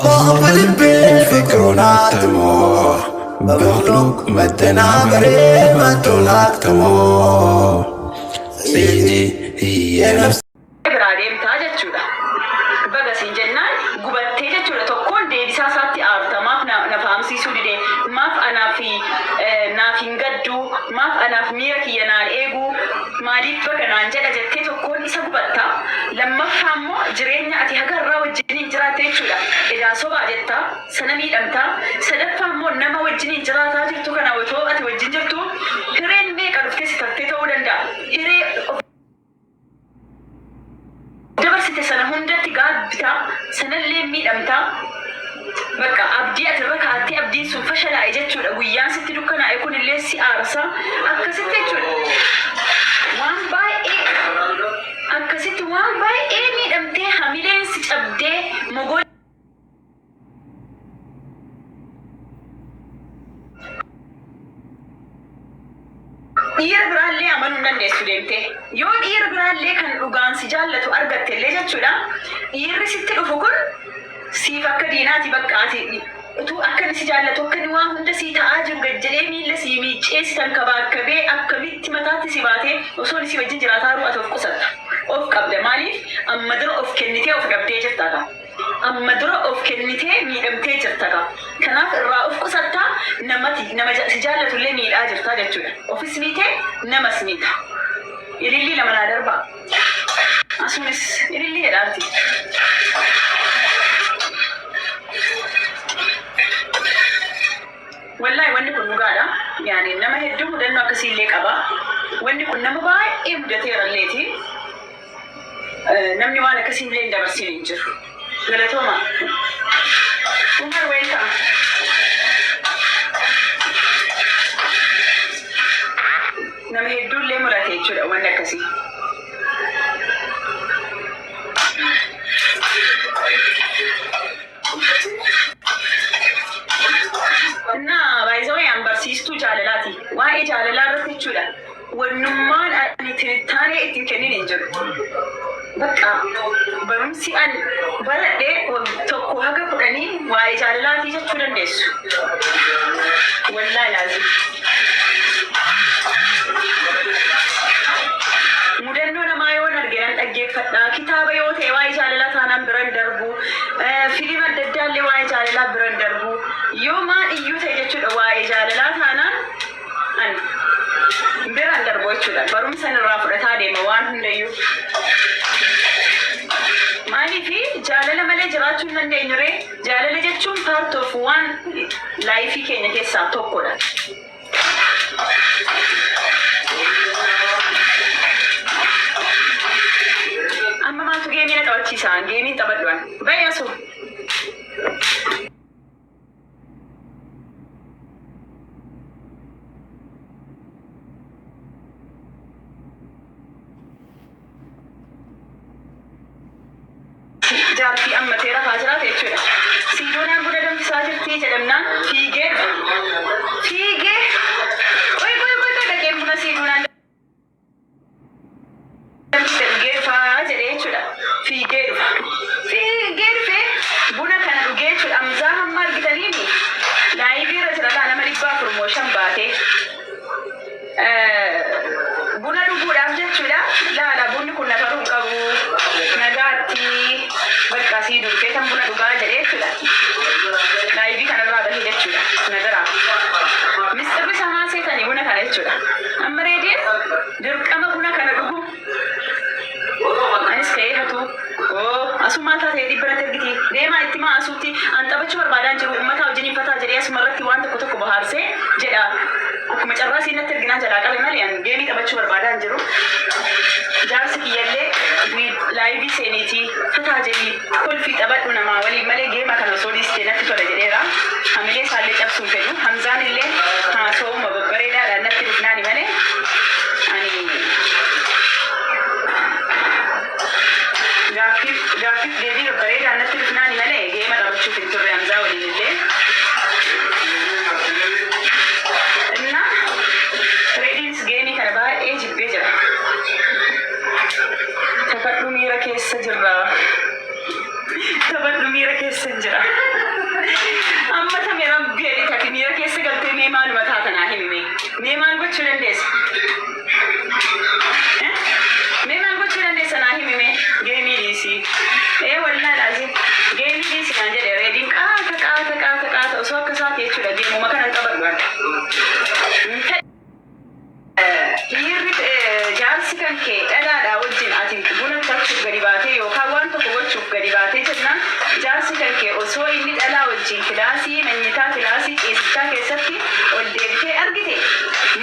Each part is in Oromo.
قابل بالفكرونات تمو بمخلوق مدنا بريء ما تولات تمو سيدي هي نفس إبراهيم تاج تشودا بقى سنجنا قبتي تشودا تكون دي بساسات أرتا ما في نفهم سيسودي دي ما في أنا في نافين قدو ما في أنا في ميرك ينال إيجو ما دي بقى نانجلا جتة تكون إسا قبتا لما فهمو جرينا أتي هكذا راو جنين جراتي تشودا إذا صبا جتا سنمي أمتا سدف فهمو نما وجنين جراتا جرتو كنا وتو أتي وجن جرتو هرين ميك أرفتي ستفتي تودندا هرين dabarsite sana hundatti gaabbita sanallee miidhamta bakka abdii atirra kaatti abdiin sun fashalaa jechuudha guyyaan sitti dukkanaa'e kunillee si aarsa akkasitti jechuudha waan baay'ee miidhamtee hamileen si cabdee mogol dhiira biraallee amanuu hin dandeessu deemtee yoo dhiira biraallee kan dhugaan si jaallatu argattellee jechuudha dhiirri sitti dhufu kun siif akka diinaati baqqaati utuu akka si jaallatu akka ni waan hunda si ta'aa jiru gajjalee miilla si miicceessitan kabaakkabee akkamitti mataatti si baatee osoo si wajjin jiraataa ru'ate of qusatta of qabda maaliif amma dura of kennitee of dhabdee jirtaata amma dura of kennitee miidhamtee jirtaata kanaaf irraa of qusatta nama si jaallatullee miidhaa jirtaa jechuudha ofis miitee namas miita ilillii lama naa darba asunis ilillii jedhaati wallahi wanni kun dhugaadha yaani nama hedduu mudannoo akkasiillee qaba wanni kun nama baay'ee mudateeralleeti namni waan akkasiillee hin dabarsin hin jiru galatooma umar welcome nama hedduullee mudate jechuudha wanni akkasii na baay'ee ambarsiistuu jaalalaati waa'ee jaalalaa irratti jechuudha wannummaan ani tiritaanee ittiin kennin hin jiru bakka barumsi an baradhee tokko haga kudhanii waa'ee jaalalaatii jechuu dandeessu wallaahi laazim mudannoo namaa yoo arginan dhaggeeffadhaa kitaaba yoo ta'e waa'ee jaalalaa taanaan biran darbu fiilima adda addaallee waa'ee jaalalaa biran darbu yoo maan iyyuu ta'e jechuudha waa'ee jaalalaa taanaan an biran darbu jechuudha barumsa irraa fudhataa deema waan hundayyuu maaliifi jaalala malee jiraachuu hin dandeenyu ree jaalala jechuun part of waan laayifii keenya keessaa tokkodha amma maaltu geemii na qabachiisa geemiin taphadhuan bayyasu jaartii ammatee rafaa jiraate jechuudha siidoonaan buna danfisaa jirtii jedhamnaan fiigee dhaqee buna siidoonaan geeffaa jedhee jechuudha fiigee dhufe buna kana dhugee jechuudha amzaa hamma argitaniini laayivii irra jira nama 400 baatee buna dhuguudhaaf jechuudha laala bunni kun nafaruu hin qabu nagaatti bakka sii durfee kan buna dhugaa jedhee jechuudha laayivii kanarraa bahee jechuudha nagaraa misxirri samaa seetanii buna kana jechuudha amma reedee dirqama buna kana dhugu anis ka'ee hatu asumaan taatee dhibbanatti ergiti deemaa itti maa asuutti an taphachuu barbaadaan jiru uummataa wajjin hifataa jedhee asumarratti waan tokko bahaarsee jedha akkuma carraa siinatti erginaan jalaa qabe malee an geemii taphachuu barbaadaan jiru jaarsi kiyyallee laayivii seeniitii fataa jedhii kolfii taphadhu namaa waliin malee geema kana osoo dhiistee natti tola jedheera hamilee isaallee cabsuun fedhu hamzaan illee haasa'uma babbareedaadhaan natti dhufnaani malee ani gaaffiif deebii babbareedaan natti dhufnaani malee geema taphachuuf hin turre hamzaa waliin illee inna reediins geemii kana baay'ee jibbee jira taphadhu miira keessa jirra taphadhu miira keessa jira osoo inni dhalaa wajjin kilaasii manyitaa kilaasii ciisichaa keessatti ol deebitee argite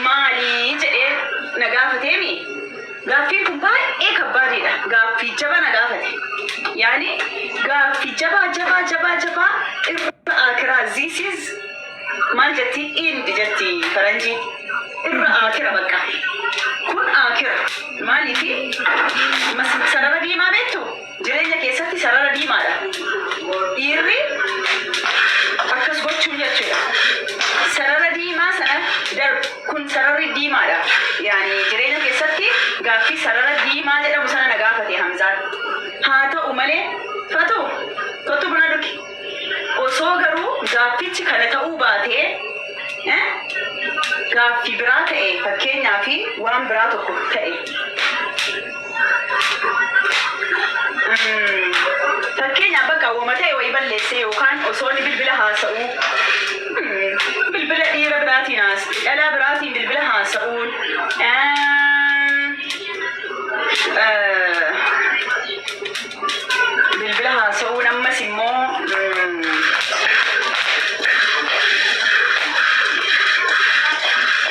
maalii jedhee na gaafateemi. Gaaffiin kun baay'ee kabbaadidha. Gaaffii jabaa na gaafate. Yaani gaaffii jabaa irra akiraa ziisiis maal jetti indi jetti faranjii irra akira bakka. Kun akira maaliifi sarara diimaa beektu jireenya keessatti sarara diimaadha. Dhiirri akkas gochuun jechuudha. Sarara diimaa sana kun sararri diimaadha. Yaani jireenya keessatti gaaffii sarara diimaa jedhamu sana na gaafate Hamzaan. Haa ta'u malee Fatuu kottu buna dhugi. Osoo garuu gaaffichi kana ta'uu baatee gaaffii biraa ta'e fakkeenyaa fi waan biraa tokko ta'e. Fakkeenyaaf bakka uuma ta'e wayii balleessee yookaan osoo inni bilbila haasa'uu bilbila dhiira biraatiin dhalaa biraatiin bilbila haasa'uun bilbila haasa'uun ammas immoo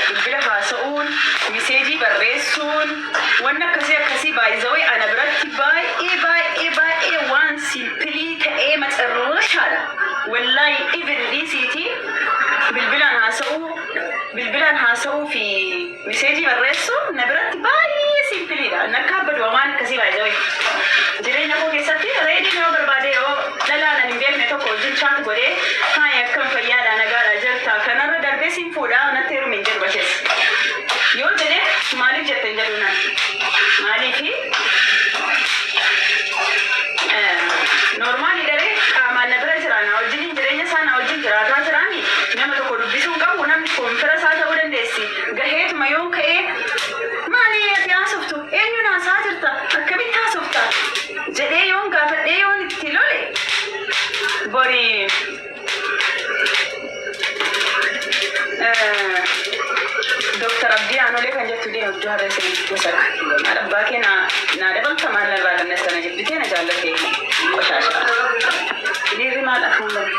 bilbila haasa'uun miseejii barreessuun waan akkasii baay'izawee ana biratti baay'ee waan simpilii ta'ee maxarrashaadha. Wallaahi even dhiisiiti bilbilaan haasa'uu fi miseejii barreessuun na biratti baay'ee simpiliidha. Nakkaabadu waan akkasii baay'izawee jireenya koo keessatti reediin yoo barbaade yoo dhalaanan hin beekne tokko wajjin chaat godhee haaya akkam fayyaadha nagaadha jirta kanarra darbee siin fuudhaa natti heerume hin jedhu bashees yoo jedhe maaliif jette hin jedhu naan maaliifi normaalii daree qaamaan na bira jira na wajjin jireenya isaa na wajjin jiraataa jiraani nama tokko dubbisuun qabu namni kun fira isaa ta'uu dandeessi gaheetuma yoon ka'ee maalii ati haasoftu eenyuun haasaa jirta akkamitti haasofta jedhee yoon gaafadhee yoon itti lole borii Dr. Abdii Anolee kan jettu deemu iddoo harreessan gosadha. Abbaa kee naa dabalta maal irraa kannestana jettee na jaallattee qoshaasha. Dhiirri maal afuun lamu?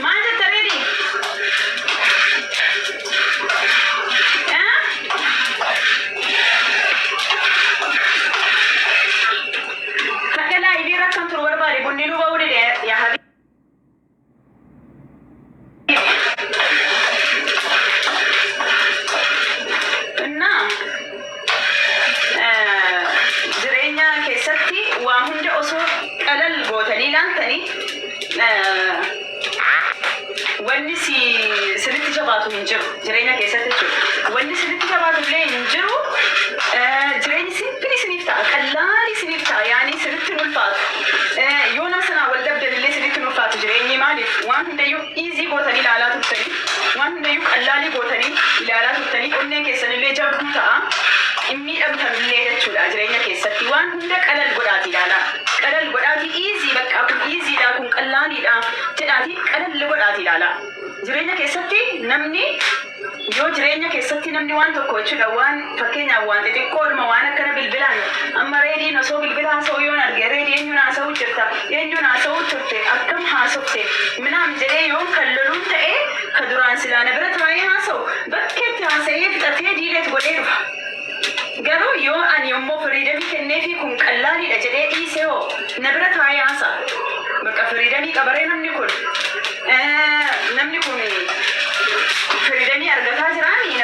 Maal jetta reedii? Kadha laayivii rakkan turu barbaade bunni nu ba'uu dide yaa habi. Wanni sirriitti jabaatu hin jiru jireenya keessatti jechuudha. Wanni sirriitti jabaatu illee hin jiru jireenyi simpilii siniif ta'a qallaalii siniif ta'a yaani sirriitti hin ulfaatu. Yoo nama sanaa wal dhabdan illee sirriitti hin ulfaatu jireenyi maaliif waan hundayyuu iizii gootanii ilaalaa turtanii waan hundayyuu qallaalii gootanii ilaalaa turtanii onnee keessan illee jabduu ta'a. Inni dhabtamillee jechuudha jireenya keessatti waan hunda qalal godhaati ilaalaa. Qalal godhaati iizii bakka kun iiziidha kun qallaaliidha jedhaati qalal godhaati ilaalaa. Jireenya keessatti namni yoo jireenya keessatti namni waan tokko jechuudha waan fakkeenyaaf waan xixiqqoodhuma waan akkana bilbilaan amma reediin osoo bilbila haasa'uu yoon arge reedii eenyuun haasa'uu jirta eenyuun haasa'uu turte akkam haasofte minaam jedhee yoon kan loluun ta'e ka duraan silaana bira taa'ee haasa'u bakkeetti haasa'ee fixatee diileet godhee dhufa. Garuu yoo ani yommuu firiidamii kenneefi kun qallaaliidha jedhee dhiisee hoo na bira taa'ee haasa'a bakka firiidamii qabaree namni kun firiidamii argataa jiraanii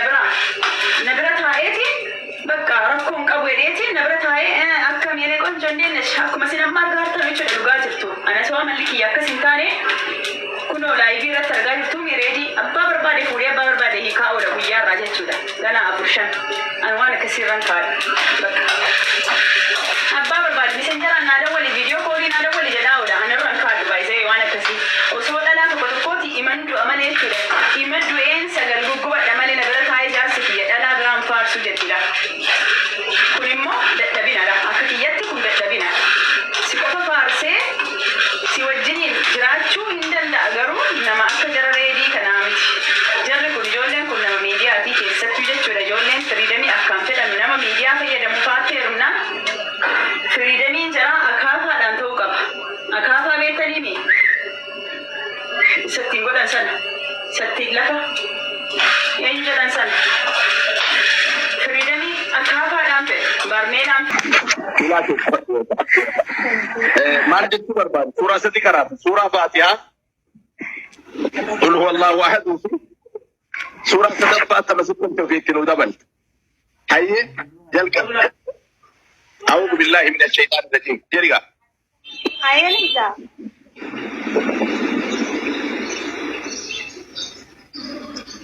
na bira taa'eeti bakka rakkoon qabu hedheeti na bira taa'ee akka miiree qonjoon deemnes akkuma sin amma argaa jirtan jechuudha dhugaa jirtu ana soo amalli kiyya akkas hin taane kunoo laayivii irratti argaa jirtu miireedii abbaa barbaade fuudhee abbaa barbaade hiikaa oola guyyaa irraa jechuudha ganaa 4-5 ani waan akkasiirran kaadha bakka abbaa barbaade misenjaraan naa dawwali viidiyoo koolii naa dawwali jedhaa oola anirran kaadhu baay'isee waan akkasii osoo dhalaa tokkooti imandu amalee jechuudha imandu sagal guggubadha malee na bira taa'ee jaarsi kiyya dhalaa biraan faarsu jettidha. Kun immoo dadhabinadha akka kiyyatti kun dadhabina. Si qofa faarsee si wajjiniin jiraachuu hin danda'a garuu nama akka jara reedii kanaa miti. Jarri kun ijoolleen kun nama miidiyaatii keessattuu jechuudha ijoolleen firiidamii akkaan fedhan nama miidiyaa fayyadamu faatteerumna firiidamiin jaraa akaafaadhaan ta'uu qaba. Akaafaa beektanii جدًا سنة ستي لفا يعني جدًا سنة فريدمي أكافا دامبي برمي دامبي مال جدّ بربان سورة ستي كرات سورة فاتحة قل هو الله واحد سورة ستفات تمسكم توفيق ودبل هاي جلقة أعوذ بالله من الشيطان الرجيم جريقة هاي ليزا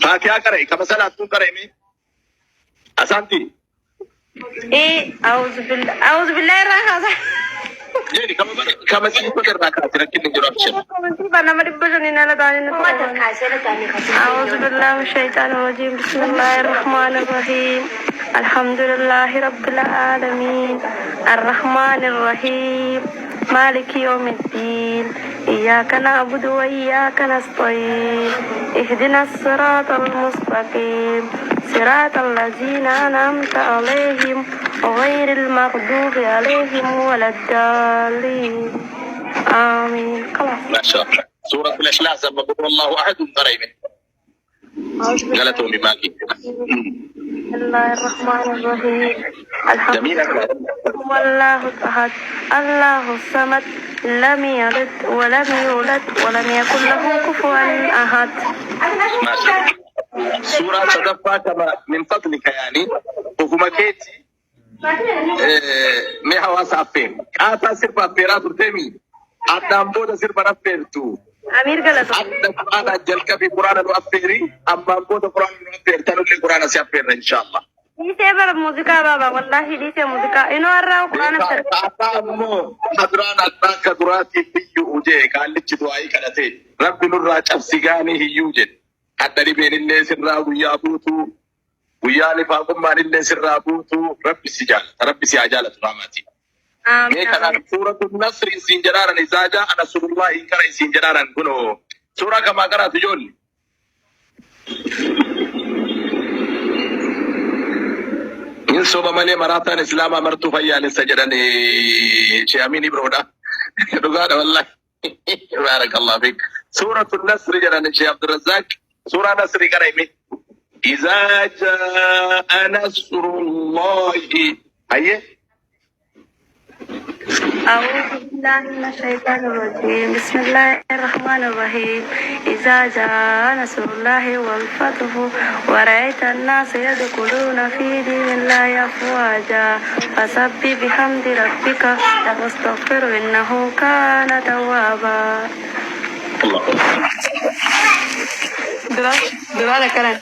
فاتحة كرأي كما سنة كرأي مي أسانتي ايه أعوذ بالله الرحمن جري كما سنة كرأي لكن نجرب أعوذ بالله من الشيطان الرجيم بسم الله الرحمن الرحيم الحمد لله رب العالمين الرحمن الرحيم مالك يوم الدين إياك نعبد وإياك نستعين اهدنا الصراط المستقيم صراط الذين أنعمت عليهم غير المغضوب عليهم ولا الضالين آمين. خلاص ما شاء الله سورة الإخلاص لما قل الله أحد قريبا قالتهم بماكي بسم الله الرحمن الرحيم الحمد لله والله أحد الله الصمد لم يلد ولم يولد ولم يكن له كفوا أحد. ما شاء الله سورة تدفى كما من فضلك يعني وكمكيتي مي حواس أفين آتا سرفا فيرات تيمي أدام بودا سرفا نفيرتو أمير قالت أنا جلك في قرآن الأفيري أما بودا قرآن الأفير تنو لي قرآن سيأفير إن شاء الله دي سيبر موسيقى بابا والله دي سيبر موسيقى إنو أرى قرآن الأفير أمو حضران أدناك دراتي بيو أوجي قال لك دعائي كالتي رب نراج أفسيغاني هيوجد حتى لبين اللي سرى ويابوتو وياني فاقم مان اللي سرى بوتو رب سيجالة راماتي آمين. كان سورة النصر سنجرارا إذا جاء نصر الله كان سنجرارا كنو سورة كما قرأت جول من صوب مالي مراتان إسلام أمرتو فيان سجراني شاميني برودا رغانا والله بارك الله فيك سورة النصر جراني شي عبد الرزاق سورة نصر كريمي إذا جاء نصر الله أيه أعوذ بالله من الشيطان الرجيم بسم الله الرحمن الرحيم إذا جاء نصر الله والفتح ورأيت الناس يدخلون في دين الله أفواجا فسبح بحمد ربك واستغفره إنه كان توابا. الله دلالة كلام